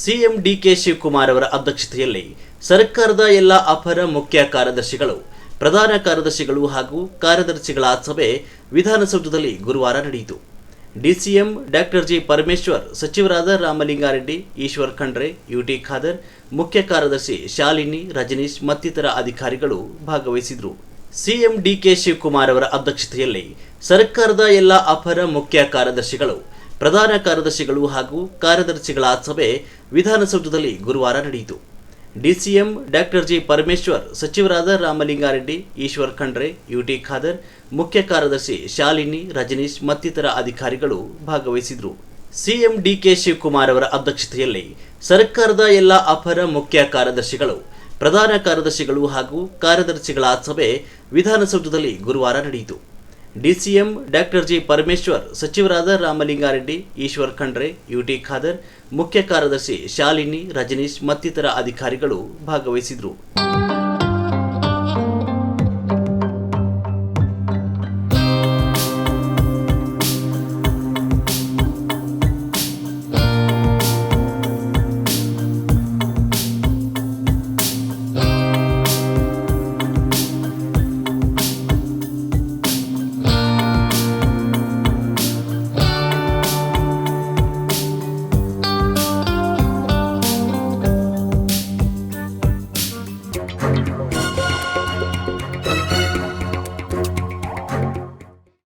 CM DK Shivakumar ಅವರ ಅಧ್ಯಕ್ಷತೆಯಲ್ಲಿ ಸರ್ಕಾರದ ಎಲ್ಲ ಅಪರ ಮುಖ್ಯ ಕಾರ್ಯದರ್ಶಿಗಳು, ಪ್ರಧಾನ ಕಾರ್ಯದರ್ಶಿಗಳು ಹಾಗೂ ಕಾರ್ಯದರ್ಶಿಗಳ ಸಭೆ ವಿಧಾನಸೌಧದಲ್ಲಿ ಗುರುವಾರ ನಡೆಯಿತು. ಡಿಸಿಎಂ ಡಾಕ್ಟರ್ ಜಿ ಪರಮೇಶ್ವರ್, ಸಚಿವರಾದ ರಾಮಲಿಂಗಾರೆಡ್ಡಿ, ಈಶ್ವರ್ ಖಂಡ್ರೆ, ಯುಟಿ ಖಾದರ್, ಮುಖ್ಯ ಕಾರ್ಯದರ್ಶಿ ಶಾಲಿನಿ, ರಜನೀಶ್ ಮತ್ತಿತರ ಅಧಿಕಾರಿಗಳು ಭಾಗವಹಿಸಿದರು. ಸಿಎಂ ಡಿಕೆ ಶಿವಕುಮಾರ್ ಅವರ ಅಧ್ಯಕ್ಷತೆಯಲ್ಲಿ ಸರ್ಕಾರದ ಎಲ್ಲ ಅಪರ ಮುಖ್ಯ ಕಾರ್ಯದರ್ಶಿಗಳು, ಪ್ರಧಾನ ಕಾರ್ಯದರ್ಶಿಗಳು ಹಾಗೂ ಕಾರ್ಯದರ್ಶಿಗಳ ಸಭೆ ವಿಧಾನಸೌಧದಲ್ಲಿ ಗುರುವಾರ ನಡೆಯಿತು. ಡಿಸಿಎಂ ಡಾಕ್ಟರ್ ಜಿ ಪರಮೇಶ್ವರ್, ಸಚಿವರಾದ ರಾಮಲಿಂಗಾರೆಡ್ಡಿ, ಈಶ್ವರ್ ಖಂಡ್ರೆ, ಯುಟಿ ಖಾದರ್, ಮುಖ್ಯ ಕಾರ್ಯದರ್ಶಿ ಶಾಲಿನಿ, ರಜನೀಶ್ ಮತ್ತಿತರ ಅಧಿಕಾರಿಗಳು ಭಾಗವಹಿಸಿದರು. ಸಿಎಂ ಡಿಕೆ ಶಿವಕುಮಾರ್ ಅವರ ಅಧ್ಯಕ್ಷತೆಯಲ್ಲಿ ಸರ್ಕಾರದ ಎಲ್ಲ ಅಪರ ಮುಖ್ಯ ಕಾರ್ಯದರ್ಶಿಗಳು, ಪ್ರಧಾನ ಕಾರ್ಯದರ್ಶಿಗಳು ಹಾಗೂ ಕಾರ್ಯದರ್ಶಿಗಳ ಸಭೆ ವಿಧಾನಸೌಧದಲ್ಲಿ ಗುರುವಾರ ನಡೆಯಿತು. ಡಿಸಿಎಂ ಡಾಕ್ಟರ್ ಜಿ ಪರಮೇಶ್ವರ್, ಸಚಿವರಾದ ರಾಮಲಿಂಗಾರೆಡ್ಡಿ, ಈಶ್ವರ್ ಖಂಡ್ರೆ, ಯುಟಿ ಖಾದರ್, ಮುಖ್ಯ ಕಾರ್ಯದರ್ಶಿ ಶಾಲಿನಿ, ರಜನೀಶ್ ಮತ್ತಿತರ ಅಧಿಕಾರಿಗಳು ಭಾಗವಹಿಸಿದರು.